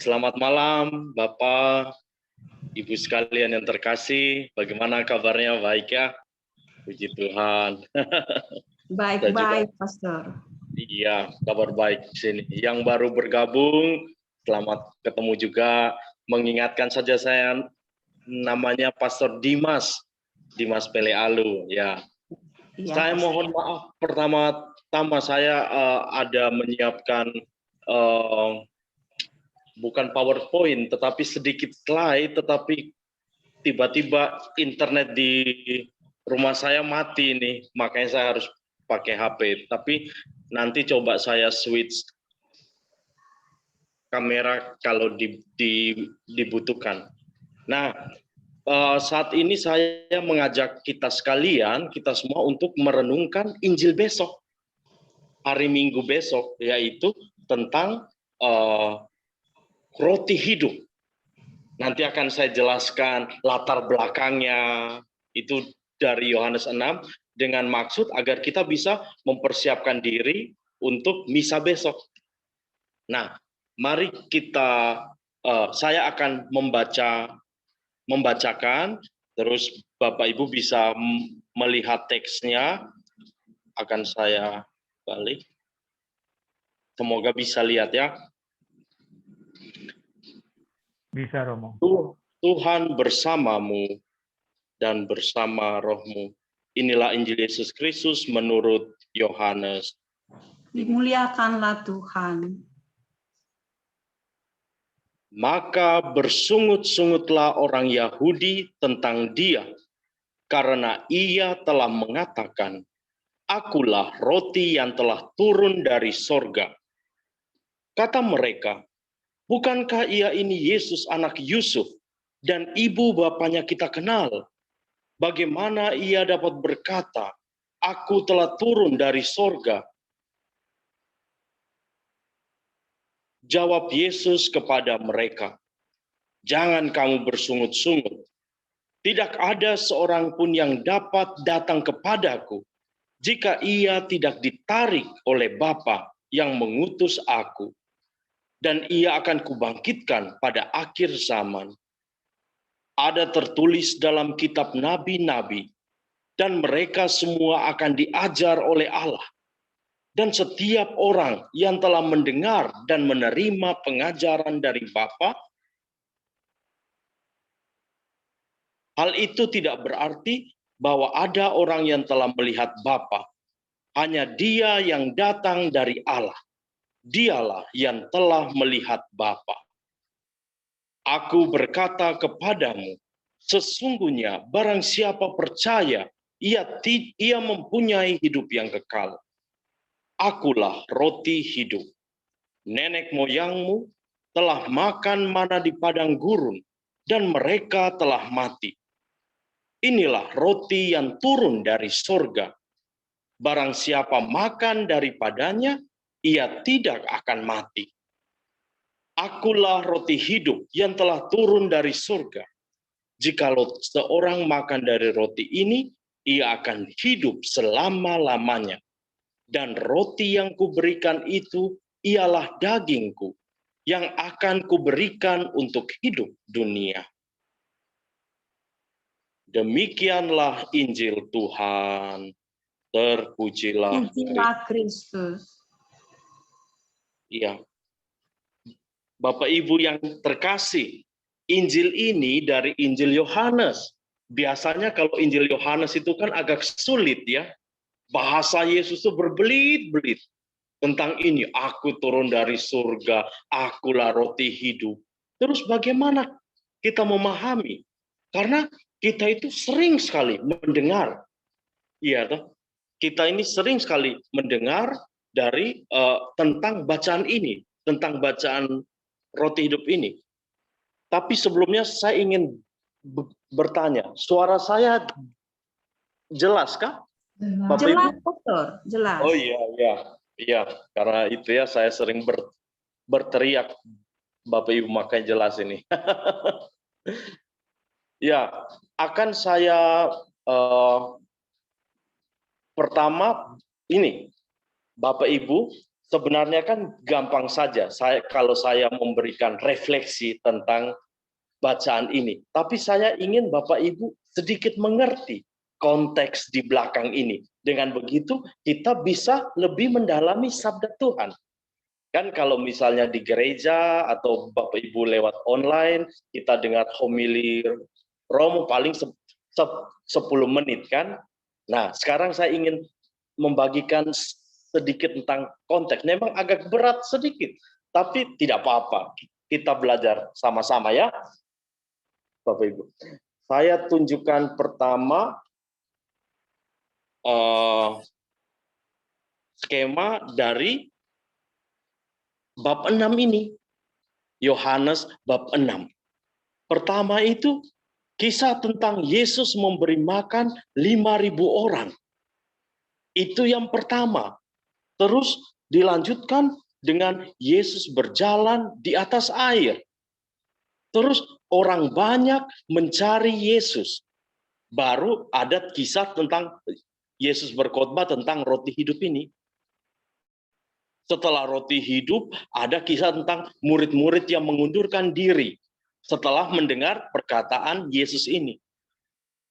Selamat malam, Bapak, Ibu sekalian yang terkasih. Bagaimana kabarnya? Baik ya? Puji Tuhan. Baik-baik, Pastor. Iya, kabar baik di sini. Yang baru bergabung, selamat ketemu juga. Mengingatkan saja saya, namanya Pastor Dimas Pelealu. Ya, saya mohon maaf pertama-tama saya ada menyiapkan bukan PowerPoint, tetapi sedikit slide, tetapi tiba-tiba internet di rumah saya mati nih, makanya saya harus pakai HP. Tapi nanti coba saya switch kamera kalau dibutuhkan. Nah, saat ini saya mengajak kita sekalian, kita semua untuk merenungkan Injil besok, hari Minggu besok, yaitu tentang roti hidup. Nanti akan saya jelaskan latar belakangnya, itu dari Yohanes 6, dengan maksud agar kita bisa mempersiapkan diri untuk misa besok. Nah, mari saya akan membacakan, terus Bapak Ibu bisa melihat teksnya, akan saya balik. Semoga bisa lihat ya. Bisa, Romo. Tuhan bersamamu dan bersama rohmu. Inilah Injil Yesus Kristus menurut Yohanes. Dimuliakanlah Tuhan. Maka bersungut-sungutlah orang Yahudi tentang Dia, karena Ia telah mengatakan, "Akulah roti yang telah turun dari sorga." Kata mereka, "Bukankah Ia ini Yesus anak Yusuf, dan ibu bapanya kita kenal? Bagaimana Ia dapat berkata, 'Aku telah turun dari sorga'?" Jawab Yesus kepada mereka, "Jangan kamu bersungut-sungut. Tidak ada seorang pun yang dapat datang kepadaku jika ia tidak ditarik oleh Bapa yang mengutus aku. Dan ia akan kubangkitkan pada akhir zaman. Ada tertulis dalam kitab nabi-nabi, dan mereka semua akan diajar oleh Allah. Dan setiap orang yang telah mendengar dan menerima pengajaran dari Bapa, hal itu tidak berarti bahwa ada orang yang telah melihat Bapa. Hanya Dia yang datang dari Allah. Dialah yang telah melihat Bapa. Aku berkata kepadamu, sesungguhnya barang siapa percaya, ia mempunyai hidup yang kekal. Akulah roti hidup. Nenek moyangmu telah makan mana di padang gurun, dan mereka telah mati. Inilah roti yang turun dari sorga. Barang siapa makan daripadanya, ia tidak akan mati. Akulah roti hidup yang telah turun dari surga. Jikalau seorang makan dari roti ini, ia akan hidup selama-lamanya. Dan roti yang kuberikan itu ialah dagingku, yang akan kuberikan untuk hidup dunia. Demikianlah Injil Tuhan. Terpujilah Kristus. Iya. Bapak Ibu yang terkasih, Injil ini dari Injil Yohanes. Biasanya kalau Injil Yohanes itu kan agak sulit ya. Bahasa Yesus itu berbelit-belit tentang ini. Aku turun dari surga, akulah roti hidup. Terus bagaimana kita memahami? Karena kita itu sering sekali mendengar. Iya toh? Kita ini sering sekali mendengar dari tentang bacaan ini, tentang bacaan roti hidup ini. Tapi sebelumnya saya ingin bertanya, suara saya jelaskah? Jelas, Dokter, jelas. Oh iya, karena itu ya saya sering berteriak, Bapak Ibu, makanya jelas ini. Ya, akan saya pertama ini, Bapak Ibu, sebenarnya kan gampang saja kalau saya memberikan refleksi tentang bacaan ini. Tapi saya ingin Bapak Ibu sedikit mengerti konteks di belakang ini. Dengan begitu kita bisa lebih mendalami sabda Tuhan. Kan kalau misalnya di gereja atau Bapak Ibu lewat online, kita dengar homili Romo paling 10 menit kan. Nah, sekarang saya ingin membagikan sedikit tentang konteks. Memang agak berat sedikit, tapi tidak apa-apa. Kita belajar sama-sama ya. Bapak Ibu, saya tunjukkan pertama skema dari bab 6 ini. Yohanes bab 6. Pertama itu kisah tentang Yesus memberi makan 5.000 orang. Itu yang pertama. Terus dilanjutkan dengan Yesus berjalan di atas air. Terus orang banyak mencari Yesus. Baru ada kisah tentang Yesus berkhotbah tentang roti hidup ini. Setelah roti hidup, ada kisah tentang murid-murid yang mengundurkan diri setelah mendengar perkataan Yesus ini.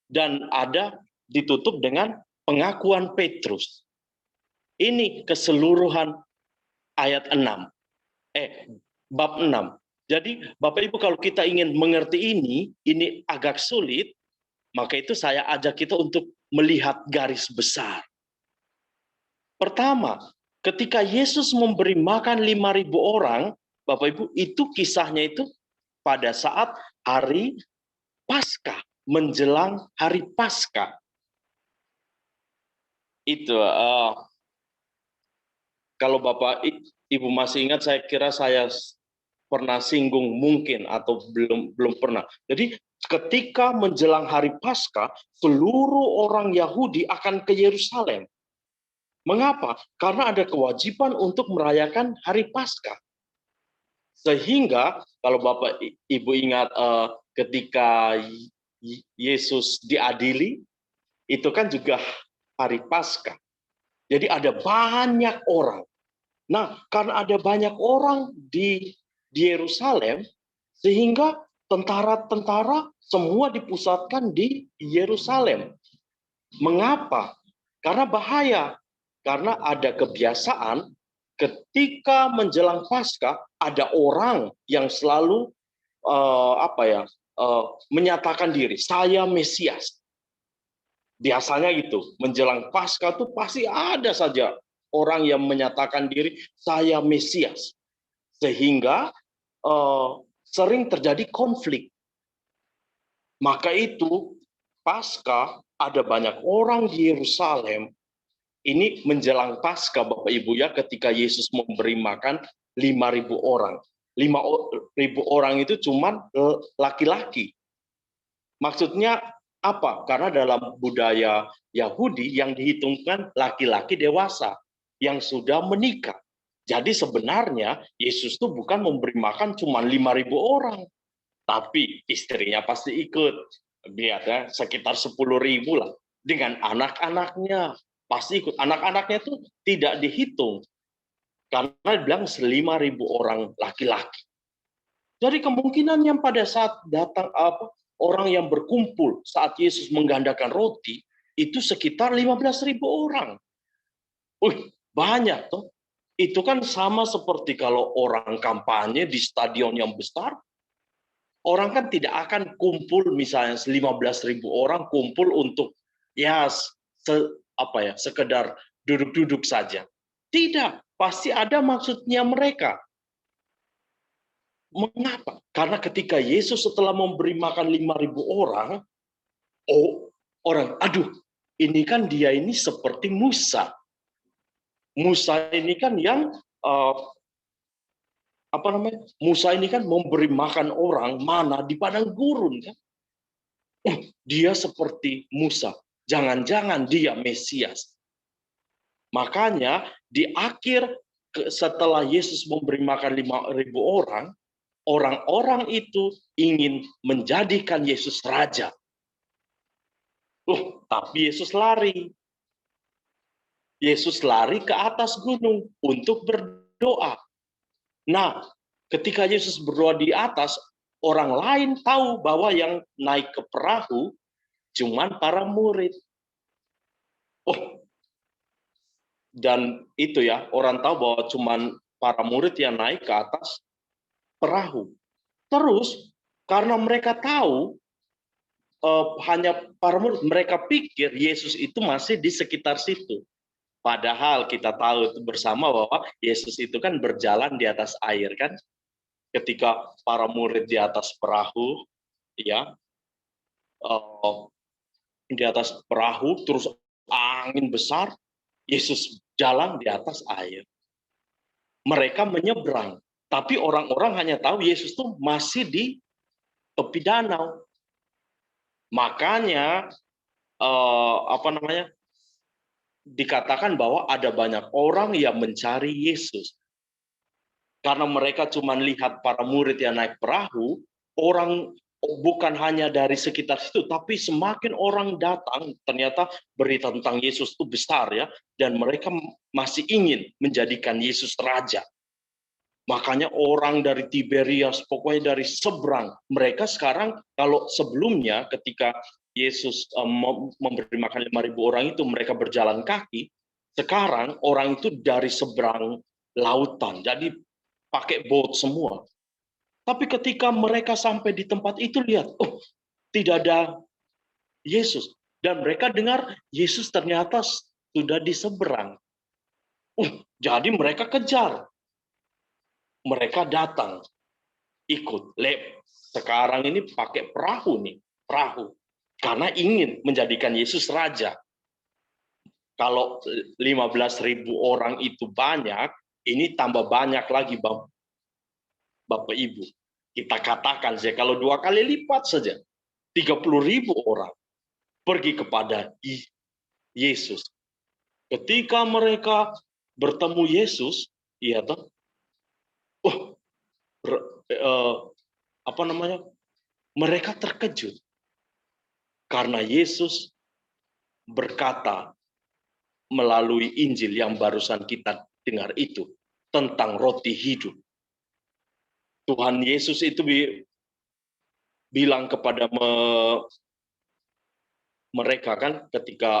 Dan ada ditutup dengan pengakuan Petrus. Ini keseluruhan ayat 6. Bab 6. Jadi Bapak Ibu kalau kita ingin mengerti ini agak sulit, maka itu saya ajak kita untuk melihat garis besar. Pertama, ketika Yesus memberi makan 5.000 orang, Bapak Ibu, itu kisahnya itu pada saat hari Paskah, menjelang hari Paskah. Itu kalau Bapak Ibu masih ingat, saya kira saya pernah singgung mungkin atau belum pernah. Jadi ketika menjelang hari Paskah, seluruh orang Yahudi akan ke Yerusalem. Mengapa? Karena ada kewajiban untuk merayakan hari Paskah. Sehingga kalau Bapak Ibu ingat ketika Yesus diadili, itu kan juga hari Paskah. Jadi ada banyak orang. Nah, karena ada banyak orang di Yerusalem, sehingga tentara-tentara semua dipusatkan di Yerusalem. Mengapa? Karena bahaya. Karena ada kebiasaan ketika menjelang Paskah ada orang yang selalu menyatakan diri, saya Mesias. Biasanya itu menjelang Paskah tuh pasti ada saja orang yang menyatakan diri, saya Mesias. Sehingga sering terjadi konflik. Maka itu Paskah ada banyak orang di Yerusalem. Ini menjelang Paskah Bapak Ibu ya, ketika Yesus memberi makan 5.000 orang. 5.000 orang itu cuma laki-laki. Maksudnya apa? Karena dalam budaya Yahudi yang dihitungkan laki-laki dewasa yang sudah menikah. Jadi sebenarnya Yesus itu bukan memberi makan cuma 5.000 orang. Tapi istrinya pasti ikut. Lihat ya, sekitar 10.000 lah. Dengan anak-anaknya pasti ikut. Anak-anaknya itu tidak dihitung. Karena bilang 5.000 orang laki-laki. Jadi kemungkinan yang pada saat datang orang yang berkumpul saat Yesus menggandakan roti, itu sekitar 15.000 orang. Banyak tuh. Itu kan sama seperti kalau orang kampanye di stadion yang besar, orang kan tidak akan kumpul misalnya 15.000 orang kumpul untuk sekedar duduk-duduk saja. Tidak, pasti ada maksudnya mereka. Mengapa? Karena ketika Yesus setelah memberi makan 5.000 orang, ini kan dia ini seperti Musa. Musa ini kan yang Musa ini kan memberi makan orang mana di padang gurun kan. Dia seperti Musa. Jangan-jangan dia Mesias. Makanya di akhir setelah Yesus memberi makan 5.000 orang, orang-orang itu ingin menjadikan Yesus raja. Tapi Yesus lari. Yesus lari ke atas gunung untuk berdoa. Nah, ketika Yesus berdoa di atas, orang lain tahu bahwa yang naik ke perahu cuman para murid. Oh, dan itu ya, orang tahu bahwa cuman para murid yang naik ke atas perahu. Terus, karena mereka tahu hanya para murid, mereka pikir Yesus itu masih di sekitar situ. Padahal kita tahu bersama bahwa Yesus itu kan berjalan di atas air kan. Ketika para murid di atas perahu, ya, di atas perahu, terus angin besar, Yesus jalan di atas air. Mereka menyeberang, tapi orang-orang hanya tahu Yesus itu masih di tepi danau. Makanya dikatakan bahwa ada banyak orang yang mencari Yesus. Karena mereka cuma lihat para murid yang naik perahu, orang bukan hanya dari sekitar situ, tapi semakin orang datang, ternyata berita tentang Yesus itu besar ya, dan mereka masih ingin menjadikan Yesus raja. Makanya orang dari Tiberias, pokoknya dari seberang, mereka sekarang kalau sebelumnya ketika Yesus memberi makan 5.000 orang itu mereka berjalan kaki, sekarang orang itu dari seberang lautan, jadi pakai boat semua. Tapi ketika mereka sampai di tempat itu lihat, oh tidak ada Yesus. Dan mereka dengar Yesus ternyata sudah di seberang. Jadi mereka kejar. Mereka datang, ikut. Sekarang ini pakai perahu nih, perahu. Karena ingin menjadikan Yesus raja. Kalau 15.000 orang itu banyak, ini tambah banyak lagi Bapak Ibu. Kita katakan saja, kalau 2 kali lipat saja, 30.000 orang pergi kepada Yesus. Ketika mereka bertemu Yesus, iya toh, mereka terkejut karena Yesus berkata melalui Injil yang barusan kita dengar itu tentang roti hidup. Tuhan Yesus itu bilang kepada mereka kan ketika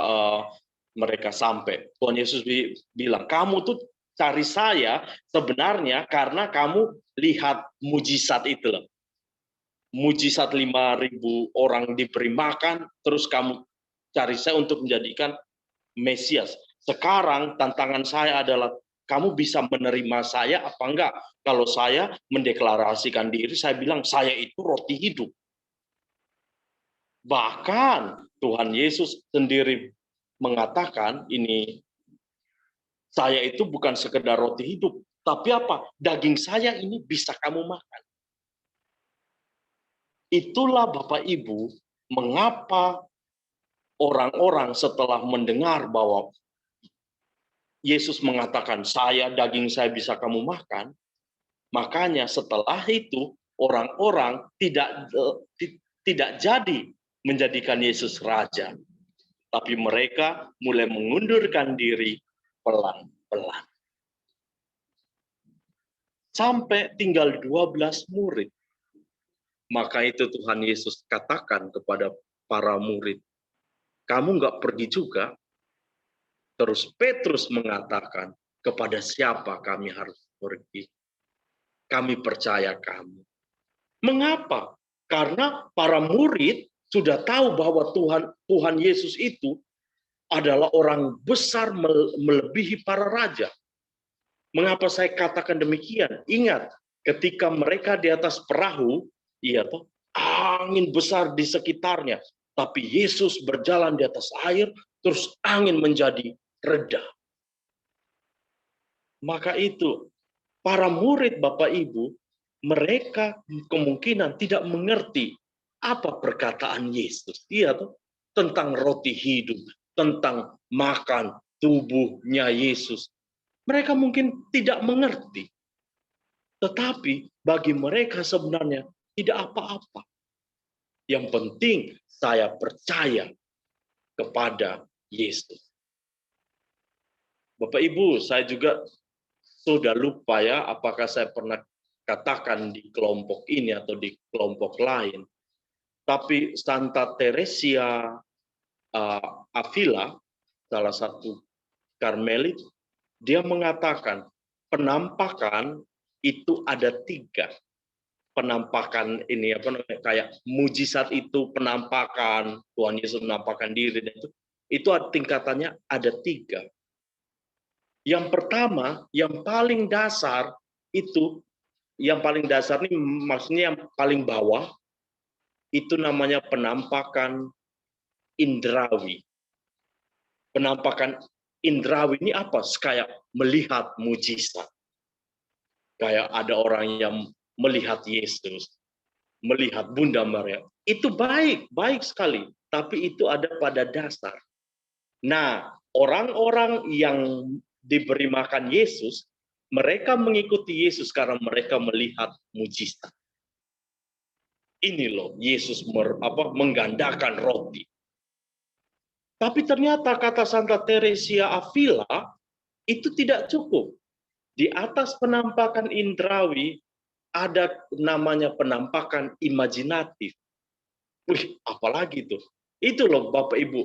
mereka sampai, Tuhan Yesus bilang, kamu tuh cari saya sebenarnya karena kamu lihat mujizat itu loh. Mujizat 5.000 orang diberi makan, terus kamu cari saya untuk menjadikan Mesias. Sekarang tantangan saya adalah, kamu bisa menerima saya apa enggak? Kalau saya mendeklarasikan diri, saya bilang, saya itu roti hidup. Bahkan Tuhan Yesus sendiri mengatakan, ini saya itu bukan sekedar roti hidup, tapi apa? Daging saya ini bisa kamu makan. Itulah Bapak Ibu, mengapa orang-orang setelah mendengar bahwa Yesus mengatakan, daging saya bisa kamu makan, makanya setelah itu orang-orang tidak jadi menjadikan Yesus raja. Tapi mereka mulai mengundurkan diri pelan-pelan. Sampai tinggal 12 murid. Maka itu Tuhan Yesus katakan kepada para murid, kamu nggak pergi juga? Terus Petrus mengatakan, kepada siapa kami harus pergi? Kami percaya kamu. Mengapa? Karena para murid sudah tahu bahwa Tuhan Yesus itu adalah orang besar melebihi para raja. Mengapa saya katakan demikian? Ingat, ketika mereka di atas perahu, angin besar di sekitarnya, tapi Yesus berjalan di atas air, terus angin menjadi reda. Maka itu, para murid Bapak Ibu, mereka kemungkinan tidak mengerti apa perkataan Yesus. Tentang roti hidup, tentang makan tubuhnya Yesus. Mereka mungkin tidak mengerti. Tetapi bagi mereka sebenarnya tidak apa-apa. Yang penting saya percaya kepada Yesus. Bapak Ibu, saya juga sudah lupa ya, apakah saya pernah katakan di kelompok ini atau di kelompok lain. Tapi Santa Teresia Avila, salah satu Karmelit, dia mengatakan penampakan itu ada 3. Penampakan ini apa namanya, kayak mujizat itu penampakan, Tuhan Yesus menampakkan diri, dan itu tingkatannya ada 3. Yang pertama, yang paling dasar itu, yang paling dasar ini maksudnya yang paling bawah, itu namanya penampakan indrawi. Penampakan indrawi ini apa? Kayak melihat mujizat. Kayak ada orang yang melihat Yesus, melihat Bunda Maria. Itu baik, baik sekali. Tapi itu ada pada dasar. Nah, orang-orang yang diberi makan Yesus, mereka mengikuti Yesus karena mereka melihat mujizat. Ini loh, Yesus menggandakan roti. Tapi ternyata kata Santa Teresia Avila itu tidak cukup. Di atas penampakan indrawi ada namanya penampakan imajinatif. Wih, apalagi tuh? Itu loh Bapak Ibu.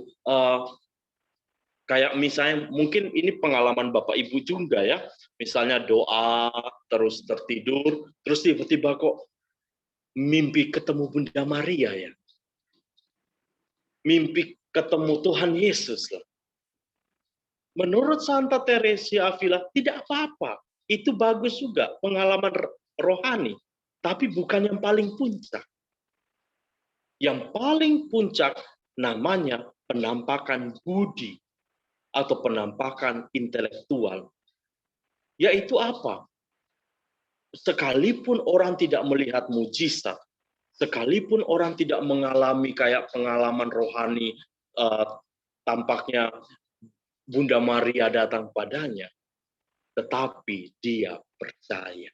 Kayak misalnya mungkin ini pengalaman Bapak Ibu juga ya. Misalnya doa terus tertidur, terus tiba-tiba kok mimpi ketemu Bunda Maria ya. Mimpi ketemu Tuhan Yesus lah. Menurut Santa Teresia Avila tidak apa-apa. Itu bagus juga pengalaman rohani, tapi bukan yang paling puncak. Yang paling puncak namanya penampakan budi atau penampakan intelektual. Yaitu apa? Sekalipun orang tidak melihat mujizat, sekalipun orang tidak mengalami kayak pengalaman rohani, tampaknya Bunda Maria datang padanya, tetapi dia percaya.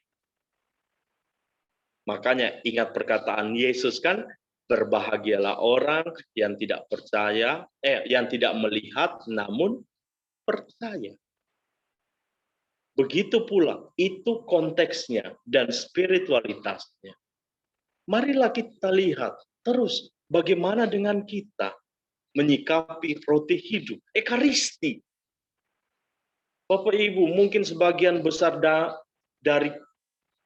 Makanya ingat perkataan Yesus kan, berbahagialah orang yang tidak percaya, yang tidak melihat namun percaya. Begitu pula, itu konteksnya dan spiritualitasnya. Marilah kita lihat terus bagaimana dengan kita menyikapi roti hidup, Ekaristi. Bapak Ibu, mungkin sebagian besar dari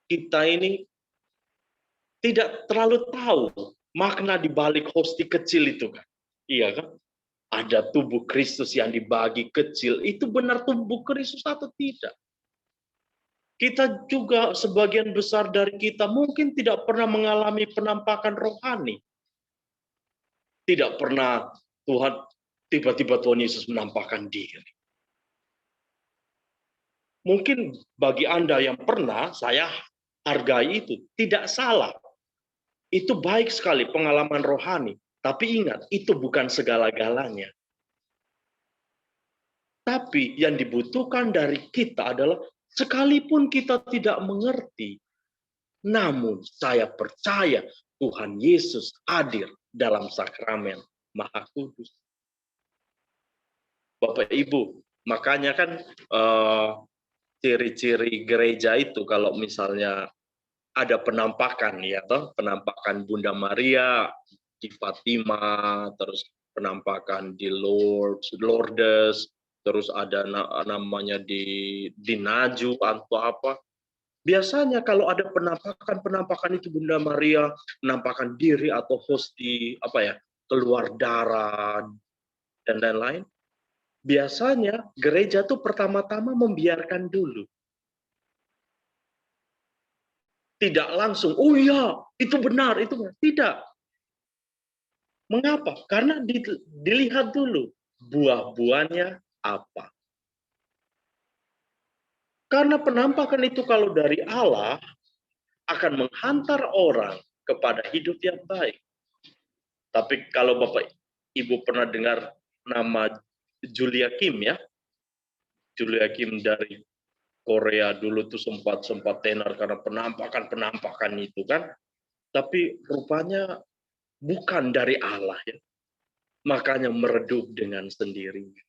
kita ini tidak terlalu tahu makna di balik hosti kecil itu kan. Iya kan? Ada tubuh Kristus yang dibagi kecil, itu benar tubuh Kristus atau tidak? Kita juga sebagian besar dari kita mungkin tidak pernah mengalami penampakan rohani. Tidak pernah tiba-tiba Tuhan Yesus menampakkan diri. Mungkin bagi Anda yang pernah, saya hargai itu. Tidak salah. Itu baik sekali pengalaman rohani. Tapi ingat, itu bukan segala-galanya. Tapi yang dibutuhkan dari kita adalah sekalipun kita tidak mengerti, namun saya percaya Tuhan Yesus hadir dalam sakramen Maha Kudus. Bapak Ibu, makanya kan ciri-ciri gereja itu kalau misalnya ada penampakan ya toh, penampakan Bunda Maria di Fatima, terus penampakan di Lourdes, terus ada namanya di Naju atau apa. Biasanya kalau ada penampakan itu Bunda Maria menampakkan diri atau hosti keluar darah dan lain-lain. Biasanya gereja tuh pertama-tama membiarkan dulu. Tidak langsung, oh iya, itu benar, itu benar. Tidak. Mengapa? Karena dilihat dulu buah-buahnya apa. Karena penampakan itu kalau dari Allah akan menghantar orang kepada hidup yang baik. Tapi kalau Bapak Ibu pernah dengar nama Julia Kim ya, Julia Kim dari Korea dulu tuh sempat tenar karena penampakan itu kan. Tapi rupanya bukan dari Allah ya. Makanya meredup dengan sendirinya.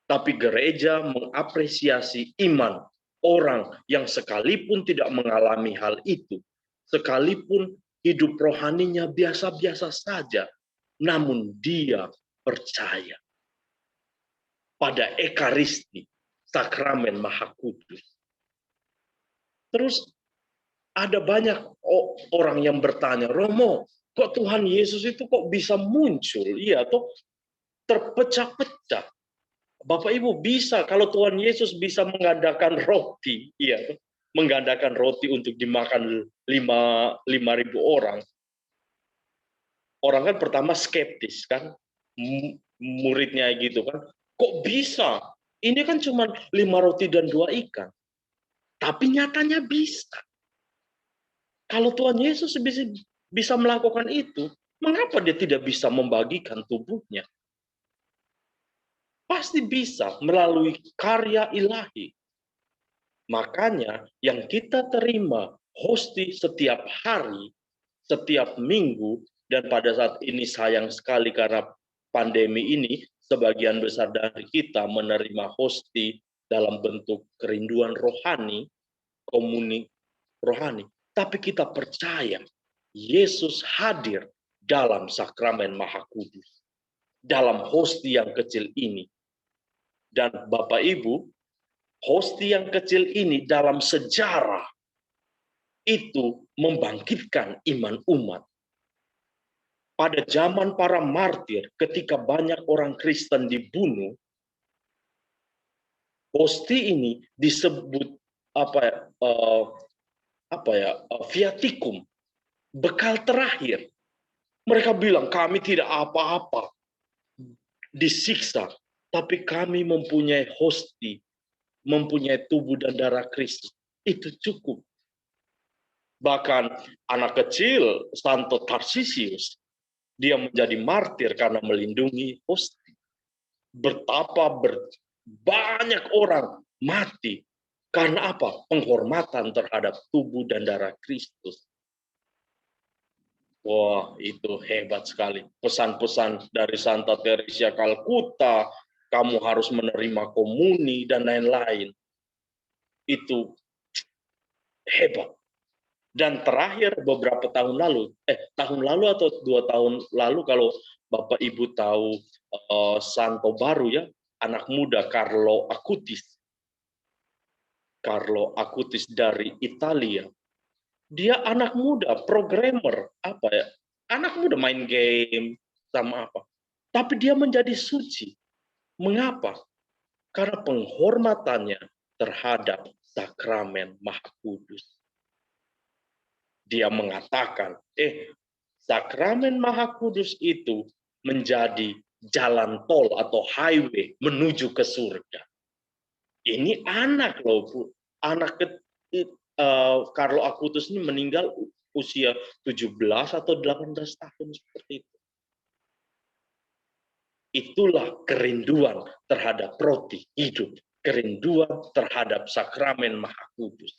Tapi gereja mengapresiasi iman orang yang sekalipun tidak mengalami hal itu, sekalipun hidup rohaninya biasa-biasa saja, namun dia percaya pada Ekaristi, sakramen Maha Kudus. Terus ada banyak orang yang bertanya, Romo, kok Tuhan Yesus itu kok bisa muncul? Iya, toh terpecah-pecah. Bapak Ibu bisa, kalau Tuhan Yesus bisa menggandakan roti, iya, menggandakan roti untuk dimakan 5.000 orang. Orang kan pertama skeptis kan, muridnya gitu kan, kok bisa? Ini kan cuma 5 roti dan 2 ikan. Tapi nyatanya bisa. Kalau Tuhan Yesus bisa melakukan itu, mengapa dia tidak bisa membagikan tubuhnya? Pasti bisa melalui karya ilahi. Makanya yang kita terima hosti setiap hari, setiap minggu, dan pada saat ini sayang sekali karena pandemi ini, sebagian besar dari kita menerima hosti dalam bentuk kerinduan rohani, komuni rohani. Tapi kita percaya Yesus hadir dalam sakramen Maha Kudus, dalam hosti yang kecil ini. Dan Bapak Ibu, hosti yang kecil ini dalam sejarah itu membangkitkan iman umat. Pada zaman para martir, ketika banyak orang Kristen dibunuh, hosti ini disebut viatikum, bekal terakhir. Mereka bilang kami tidak apa-apa disiksa, tapi kami mempunyai hosti, mempunyai tubuh dan darah Kristus. Itu cukup. Bahkan anak kecil, Santo Tarsisius, dia menjadi martir karena melindungi hosti. Betapa banyak orang mati. Karena apa? Penghormatan terhadap tubuh dan darah Kristus. Wah, itu hebat sekali. Pesan-pesan dari Santa Teresia Kalkuta, kamu harus menerima komuni, dan lain-lain. Itu hebat. Dan terakhir beberapa tahun lalu atau 2 tahun lalu, kalau Bapak Ibu tahu Santo baru ya, anak muda Carlo Acutis. Carlo Acutis dari Italia. Dia anak muda, programmer, anak muda main game sama apa. Tapi dia menjadi suci. Mengapa? Karena penghormatannya terhadap sakramen Maha Kudus. Dia mengatakan, sakramen Maha Kudus itu menjadi jalan tol atau highway menuju ke surga. Ini anak loh, Bu. Anak Carlo Acutis ini meninggal usia 17 atau 18 tahun seperti itu. Itulah kerinduan terhadap roti hidup, kerinduan terhadap sakramen Maha Kudus.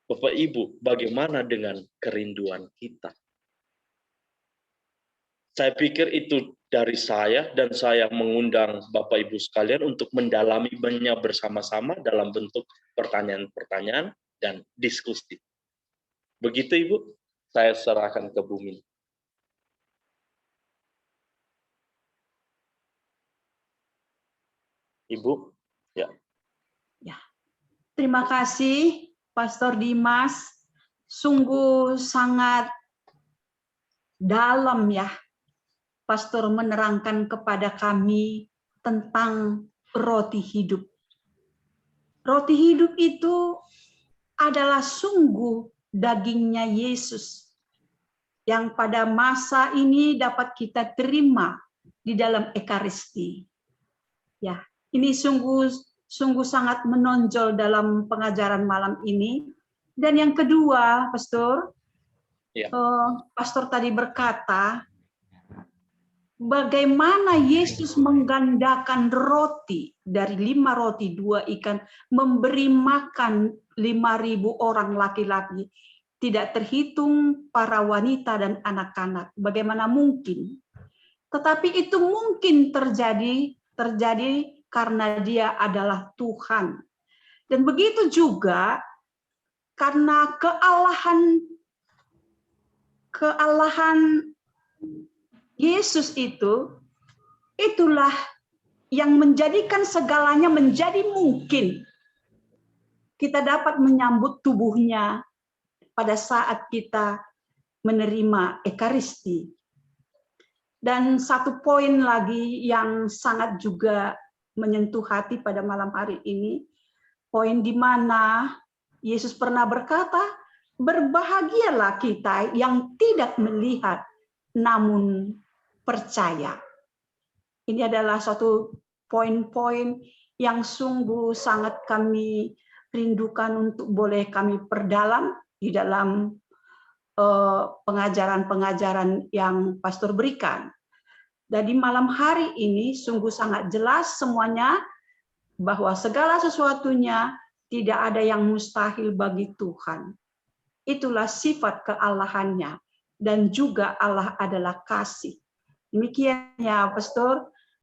Bapak Ibu, bagaimana dengan kerinduan kita? Saya pikir itu dari saya, dan saya mengundang Bapak Ibu sekalian untuk mendalaminya bersama-sama dalam bentuk pertanyaan-pertanyaan dan diskusi. Begitu Ibu, saya serahkan ke Bumi. Ibu, ya. Terima kasih Pastor Dimas. Sungguh sangat dalam ya Pastor menerangkan kepada kami tentang roti hidup. Roti hidup itu adalah sungguh dagingnya Yesus yang pada masa ini dapat kita terima di dalam Ekaristi. Ya, ini sungguh sangat menonjol dalam pengajaran malam ini. Dan yang kedua, Pastor, Pastor tadi berkata, bagaimana Yesus menggandakan roti dari 5 roti 2 ikan, memberi makan 5.000 orang laki-laki, tidak terhitung para wanita dan anak-anak. Bagaimana mungkin? Tetapi itu mungkin terjadi karena Dia adalah Tuhan. Dan begitu juga karena kealahan Yesus itulah yang menjadikan segalanya menjadi mungkin. Kita dapat menyambut tubuhnya pada saat kita menerima Ekaristi. Dan satu poin lagi yang sangat juga menyentuh hati pada malam hari ini, poin di mana Yesus pernah berkata, berbahagialah kita yang tidak melihat namun percaya. Ini adalah suatu poin-poin yang sungguh sangat kami rindukan untuk boleh kami perdalam di dalam pengajaran-pengajaran yang pastor berikan. Dan di malam hari ini sungguh sangat jelas semuanya bahwa segala sesuatunya tidak ada yang mustahil bagi Tuhan. Itulah sifat kealahannya, dan juga Allah adalah kasih. Demikian ya, Pastor.